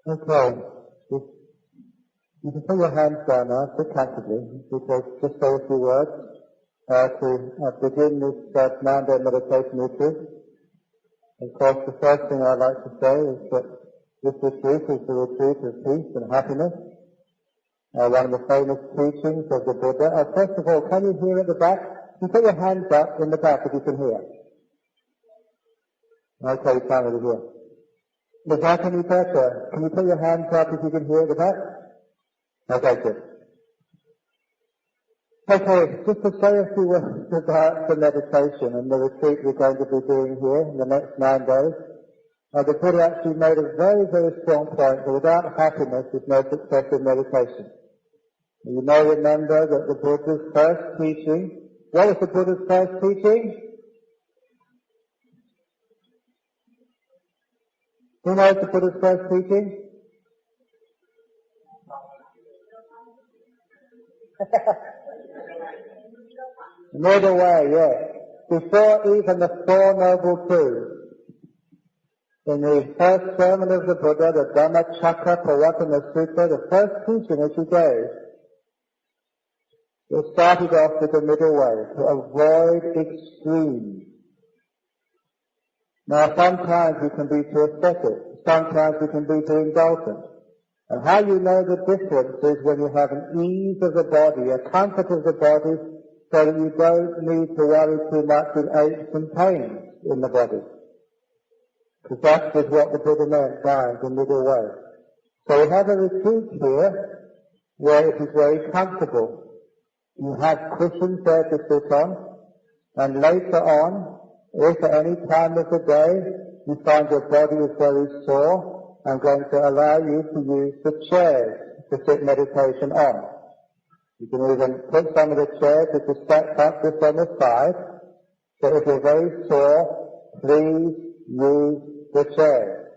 Okay. You can put your hands down now, sit comfortably, because just say a few words to begin this Monday meditation retreat. Of course, the first thing I'd like to say is that this retreat is the retreat of peace and happiness. One of the famous teachings of the Buddha. First of all, can you hear at the back? You put your hands up in the back if you can hear. Okay, you can't really hear. Is that any better? Can you put your hands up if you can hear at the back? Okay, good. Okay, just to say a few words about the meditation and the retreat we're going to be doing here in the next 9 days. The Buddha actually made a very, very strong point that without happiness there's no success in meditation. You may remember that the Buddha's first teaching, what was the Buddha's first teaching? Who knows the Buddha's first teaching? Middle way, yes. Before even the Four Noble Truths. In the first sermon of the Buddha, the Dhammavuddho Sutta, the first teaching which he gave, it started off with the middle way, to avoid extremes. Now sometimes we can be too ascetic, sometimes we can be too indulgent. And how you know the difference is when you have an ease of the body, a comfort of the body, so that you don't need to worry too much with aches and pains in the body. Because that is what the Buddha meant by the middle way. So we have a retreat here where it is very comfortable. You have cushions there to sit on, and later on, if at any time of the day you find your body is very sore, I'm going to allow you to use the chairs to sit meditation on. You can even put some of the chairs which are stacked up just on the side, so if you're very sore, please use the chairs.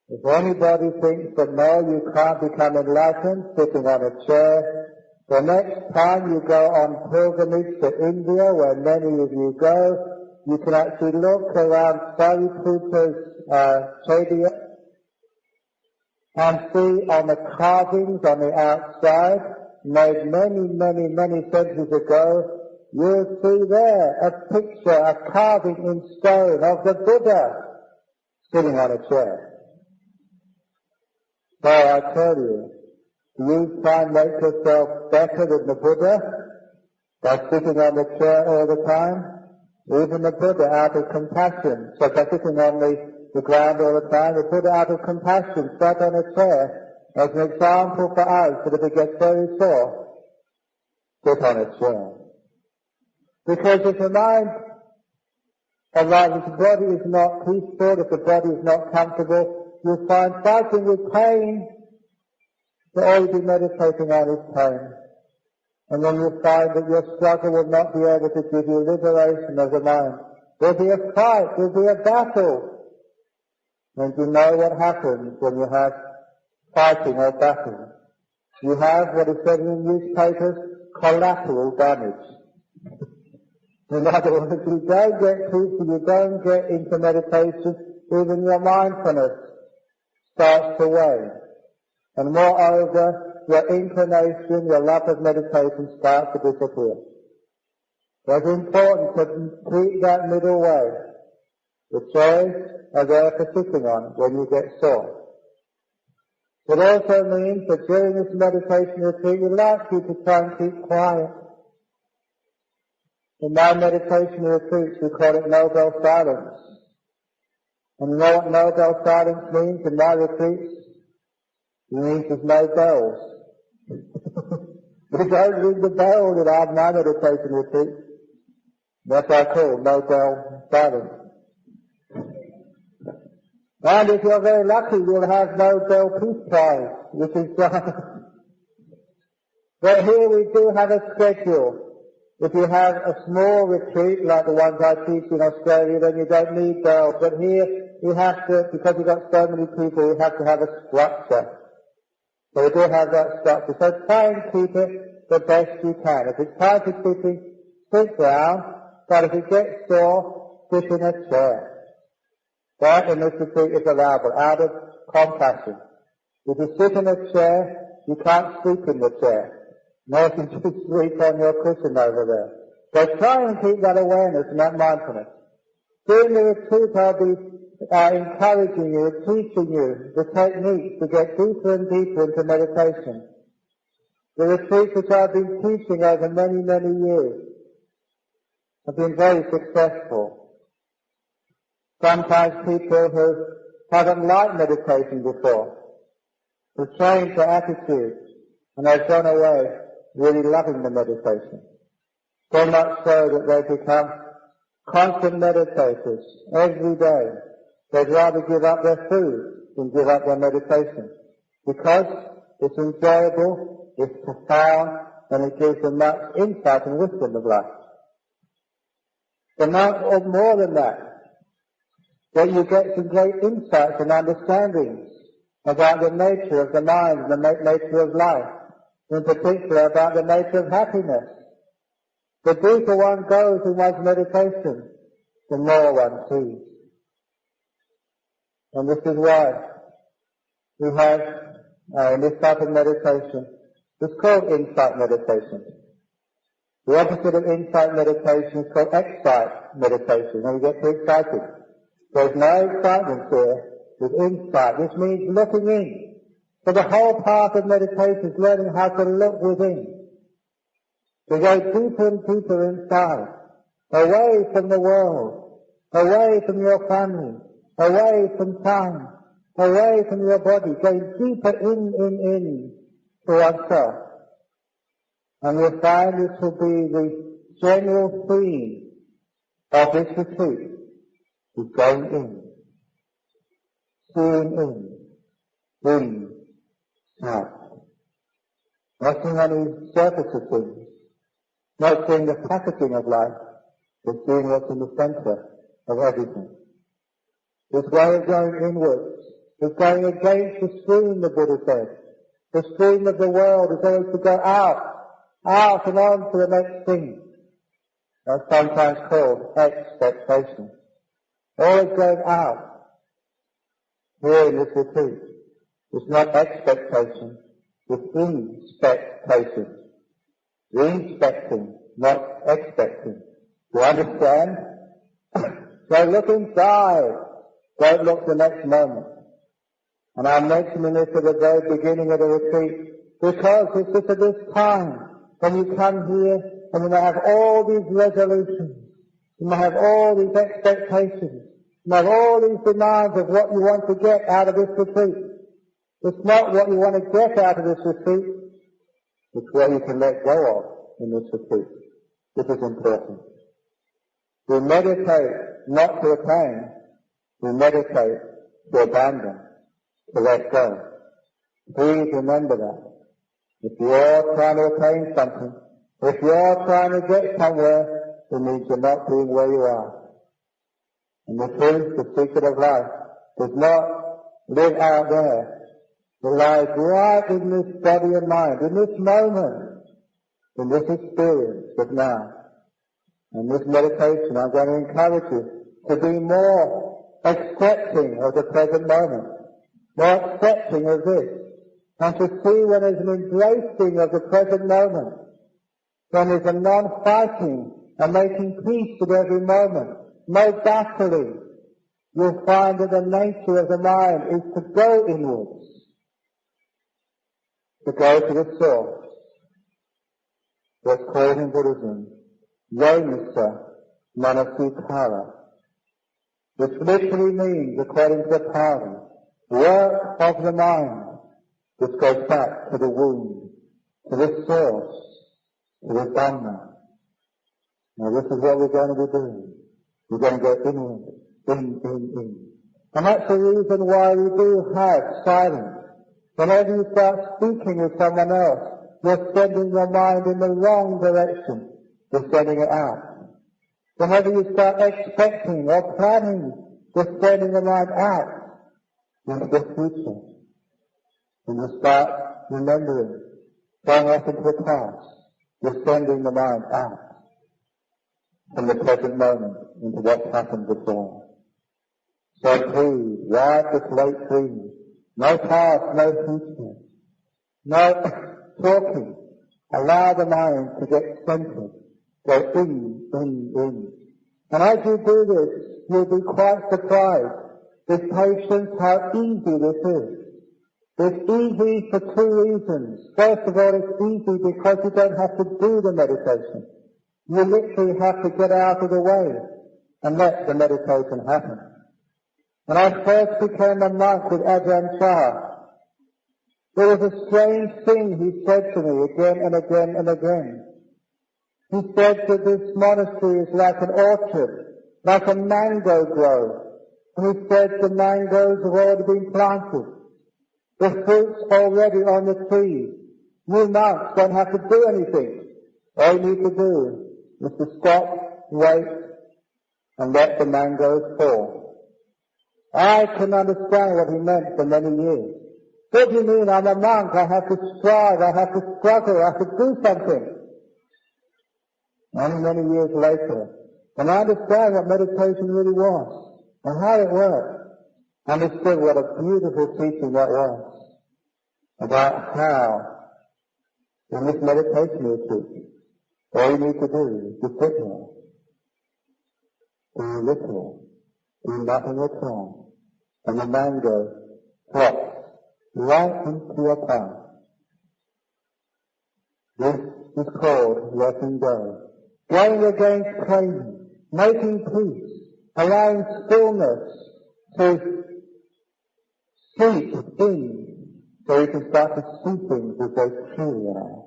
If anybody thinks that no, you can't become enlightened sitting on a chair, the next time you go on pilgrimage to India, where many of you go, you can actually look around Sariputa's chadia and see on the carvings on the outside, made many centuries ago, you'll see there a picture, a carving in stone of the Buddha sitting on a chair. So I tell you, you try and make yourself better than the Buddha by sitting on the chair all the time. Even the Buddha, out of compassion, so by sitting on the ground all the time, the Buddha, out of compassion, sat on a chair as an example for us that if it gets very sore, sit on a chair. Because if the mind arises, if the body is not peaceful, if the body is not comfortable, you'll find fighting with pain, that all you'll be meditating on is pain. And then you'll find that your struggle will not be able to give you liberation of the mind. There'll be a fight, there'll be a battle. And you know what happens when you have fighting or battle. You have what is said in newspapers, collateral damage. In other words, you don't get peaceful, you don't get into meditation, even your mindfulness starts to wane. And moreover, your inclination, your love of meditation starts to disappear. So it's important to keep that middle way. The chairs are there for sitting on when you get sore. It also means that during this meditation retreat, we'd like you to try and keep quiet. In my meditation retreats, we call it Nobel silence. And you know what Nobel silence means in my retreats? It means there's no bells. We don't ring the bell in our meditation retreat. That's what I call Nobel silence. And if you're very lucky, you'll have Nobel Peace Prize, which is But here we do have a schedule. If you have a small retreat like the ones I teach in Australia, then you don't need bells. But here you have to, because you've got so many people, you have to have a structure. So we do have that structure. So try and keep it the best you can. If it's time for sitting, sit down. But if it gets sore, sit in a chair. That in this retreat is allowable, out of compassion. If you sit in a chair, you can't sleep in the chair, nor can you sleep on your cushion over there. So try and keep that awareness and that mindfulness. During the retreat I'll be encouraging you and teaching you the techniques to get deeper and deeper into meditation. The retreats which I've been teaching over many, many years have been very successful. Sometimes people who haven't liked meditation before, who change their attitude, and they've gone away really loving the meditation. So much so that they become constant meditators every day. They'd rather give up their food than give up their meditation, because it's enjoyable, it's profound, and it gives them much insight and wisdom of life. But more than that you get some great insights and understandings about the nature of the mind and the nature of life, in particular about the nature of happiness. The deeper one goes in one's meditation, the more one sees. And this is why we have, in this type of meditation, it's called insight meditation. The opposite of insight meditation is called excite meditation, and we get too excited. There's no excitement here with insight. This means looking in. So the whole path of meditation is learning how to look within. To go deeper and deeper inside, away from the world, away from your family, away from time, away from your body, going deeper in to oneself. And you'll find this will be the general theme of this retreat, is going in, seeing in, out. Not seeing any surface of things, not seeing the packaging of life, but seeing what's in the center of everything. This way of going inwards is going against the stream, the Buddha said. The stream of the world is always to go out and on to the next thing. That's sometimes called expectation. Always going out. Here in this retreat, it's not expectation, it's inspectation. Inspecting, not expecting. You understand? So look inside. Don't look the next moment. And I'm mentioning this at the very beginning of the retreat because it's just at this time when you come here and you may have all these resolutions, you may have all these expectations, you may have all these demands of what you want to get out of this retreat. It's not what you want to get out of this retreat, it's what you can let go of in this retreat. This is important. We meditate not to attain, we meditate to abandon, to let go. Please remember that. If you're trying to attain something, if you're trying to get somewhere, it means you're not being where you are. And the truth, the secret of life, does not live out there. It lies right in this body and mind, in this moment, in this experience of now. In this meditation, I'm going to encourage you to be more accepting of the present moment, more accepting of this, and to see when there's an embracing of the present moment, when there's a non-fighting and making peace with every moment, no battling, you'll find that the nature of the mind is to go inwards, to go to the source, what's called in Buddhism, Yomasa Manasukara, which literally means, according to the Pali, work of the mind, which goes back to the womb, to the source, to the Dhamma. Now this is what we're going to be doing. We're going to go inward, in. And that's the reason why we do have silence. Whenever you start speaking with someone else, you're sending your mind in the wrong direction. You're sending it out. Whenever you start expecting or planning, you're sending the mind out into the future. When you start remembering, going off into the past, you're sending the mind out from the present moment into what's happened before. So please, write the slate clean. No past, no future. No talking. Allow the mind to get centered. Go in. And as you do this, you'll be quite surprised with patience how easy this is. It's easy for two reasons. First of all, it's easy because you don't have to do the meditation. You literally have to get out of the way and let the meditation happen. When I first became a monk with Ajahn Brahm, there was a strange thing he said to me again and again and again. He said that this monastery is like an orchard, like a mango grove. And he said the mangoes have already been planted. The fruit's already on the trees. You monks don't have to do anything. All you need to do is to stop, wait, and let the mangoes fall. I can understand what he meant for many years. What do you mean? I'm a monk. I have to strive. I have to struggle. I have to do something. Many years later, and I understand what meditation really was and how it worked. I understood what a beautiful teaching that was about how in this meditation retreat, all you need to do is to sit there, do little, do nothing at all, and the mango drops right into your palm. This is called letting go. Going against craving, making peace, allowing stillness to seep in, so you can start to see things as they truly are.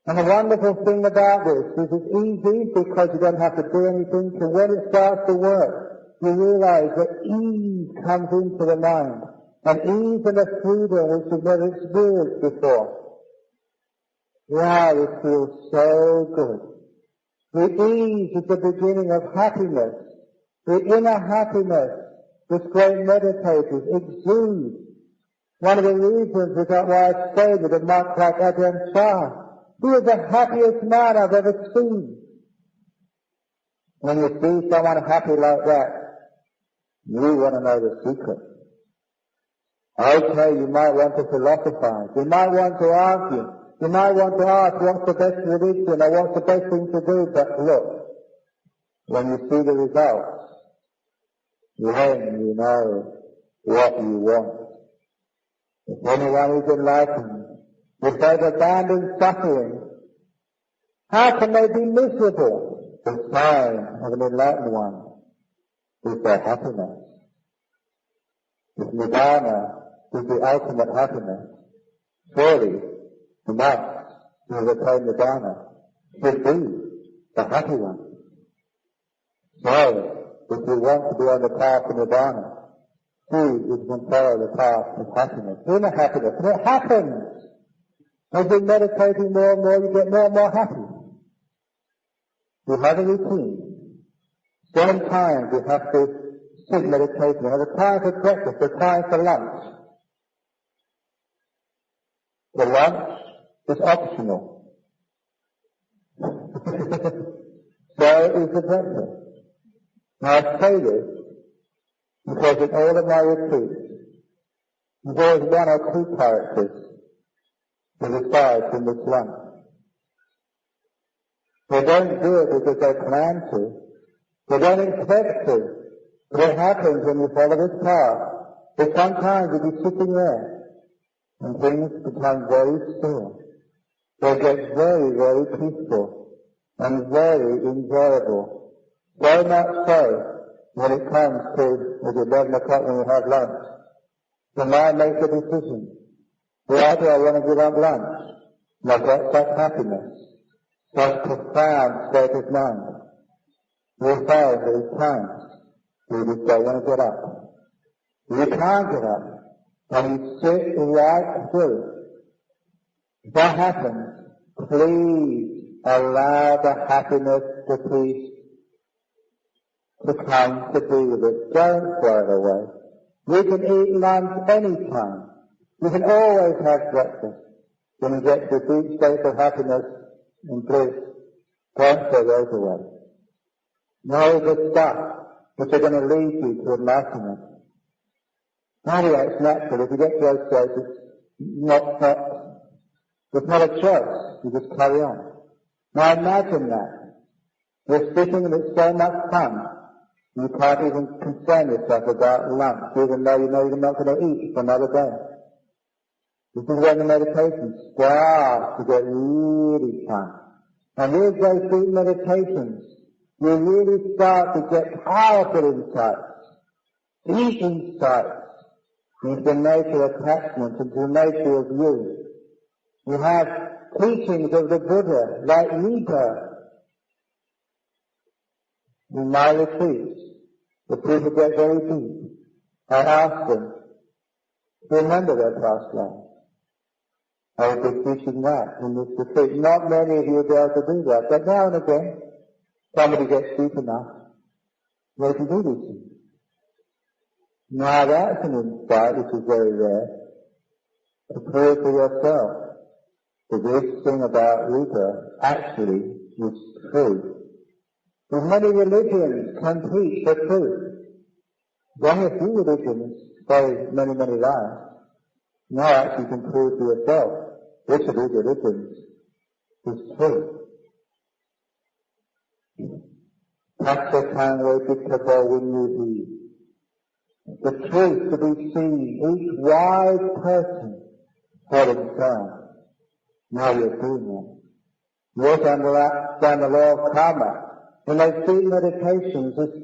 And the wonderful thing about this is it's easy because you don't have to do anything, and when it starts to work, you realize that ease comes into the mind, and ease and a freedom which you've never experienced before. Wow, it feels so good. The ease is the beginning of happiness. The inner happiness which great meditators exude. One of the reasons is that why I say that a monk like Ajahn Brahm, he is the happiest man I've ever seen. When you see someone happy like that, you want to know the secret. Okay, you might want to philosophize. You might want to argue. You might want to ask what's the best religion or what's the best thing to do, but look, when you see the results, then you know what you want. If anyone is enlightened, if they've abandoned suffering, how can they be miserable? The sign of an enlightened one is their happiness. If Nibbana is the ultimate happiness, surely the monks who have attained Nibbana should be the happy one. So, if you want to be on the path of Nibbana, see if you can follow the path of happiness, inner happiness. And it happens. As you're meditating more and more, you get more and more happy. You have a routine. Certain times you have to sit meditation. You have a time for breakfast, a time for lunch. The lunch is optional. So is the breakfast. Now I say this because in all of my retreats, there's always one or two characters who decide from this lunch. They don't do it because they plan to. They don't expect to. But it happens when you follow this path. But sometimes you'll be sitting there and things become very still. They get very peaceful and very enjoyable. So much so, when it comes to 11 o'clock when you have lunch, the mind makes a decision. Why do I want to give up lunch? And I've got such happiness, such profound state of mind. You'll find that at times you just don't want to get up. You can't get up. And you sit right through. If that happens, please allow the happiness, the peace to come to be with it. Don't throw it away. You can eat lunch any time. You can always have breakfast. When you get to the deep state of happiness and bliss, don't throw those away. Know the stuff which are going to lead you to enlightenment. Now it's natural. If you get to those states, it's not a choice. You just carry on. Now imagine that. You're sitting and it's so much fun. You can't even concern yourself about lunch, even though you know you're not going to eat for another day. This is when the meditation starts to get really fun. And with those deep meditations, you really start to get powerful insights, deep insights into the nature of attachment, into the nature of you. You have teachings of the Buddha, like Gita. In my retreats, the people get very deep. I ask them to remember their past life. I will be teaching that in this retreat. Not many of you will be able to do that, but now and again, somebody gets deep enough, they can do these things. Now that's an insight which is very rare, to prove for yourself that this thing about Rupa actually is true. As many religions can teach the truth. Only a few religions say many, many lies. Now actually you can prove to yourself which of these religions is true. The truth to be seen, each wise person for himself. Now you're doing that. You also understand the law of karma. In those deep meditations, this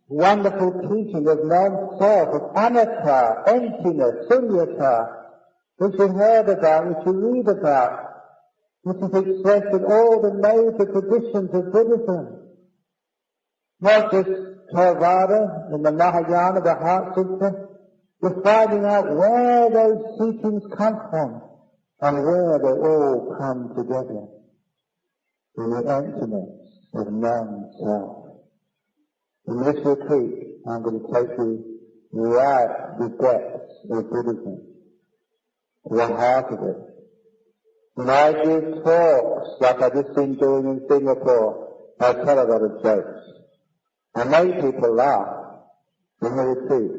wonderful teaching of non-self, of anatta, emptiness, sunyata, which you heard about, which you read about, which is expressed in all the major traditions of Buddhism. Not just Theravada and the Mahayana, the Heart Sutra. You're finding out where those teachings come from and where they all come together in the emptiness of non-self. In this retreat, I'm going to take you right to the depths of Buddhism, to the heart of it. When I give talks, like I've just been doing in Singapore, I tell a lot of jokes. I make people laugh. In the retreat,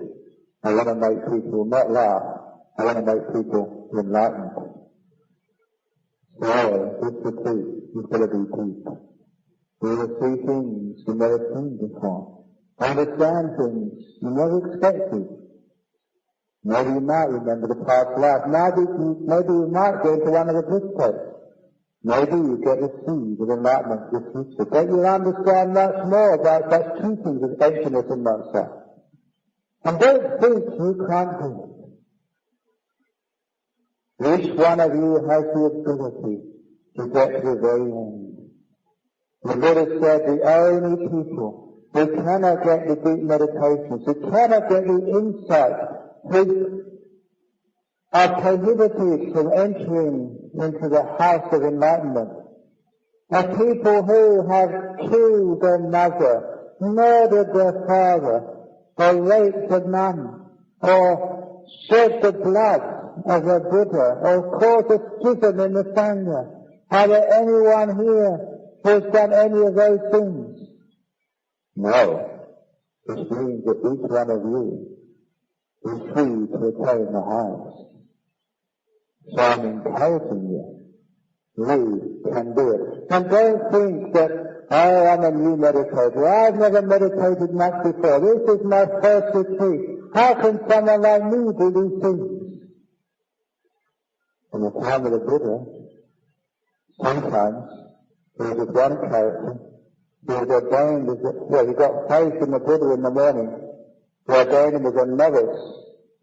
I want to make people not laugh, I want to make people enlightened. So, this retreat is going to be deep. We will see things you never seen before. Understand things you never expected. Maybe you might remember the past life. Maybe you might go into one of the good states. Maybe you get the seed of enlightenment in the future. But you'll understand much more about such teachings of emptiness in oneself. And don't think you can't do it. Each one of you has the ability to get to the very end. The Buddha said the only people who cannot get the deep meditations, who cannot get the insight, who are prohibited from entering into the house of enlightenment, are people who have killed their mother, murdered their father, or raped a nun, or shed the blood of a Buddha, or caused a schism in the Sangha. Are there anyone here who has done any of those things? No. Which means that each one of you is free to attain the highest. So I'm encouraging you. You can do it. And don't think that, oh, I'm a new meditator. I've never meditated much before. This is my first retreat. How can someone like me do these things? In the time of the Buddha, sometimes there was one character who was ordained as he got placed in the Buddha in the morning. He ordained him as a novice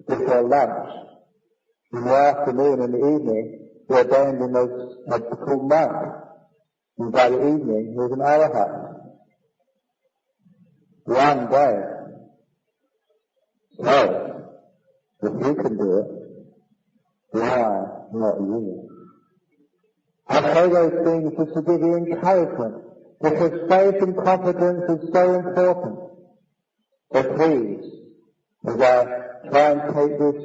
before lunch. In the afternoon and the evening, he ordained him as a full monk. And by the evening, he was an arahat. One day. So, if you can do it, why not you? I say those things just to give you encouragement, because faith and confidence is so important. But please, as I try and take this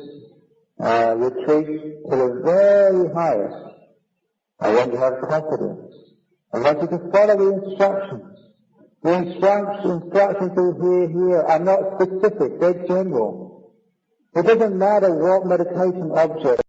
retreat to the very highest, I want you to have confidence. I want you to follow the instructions. The instructions you hear here are not specific, they're general. It doesn't matter what meditation object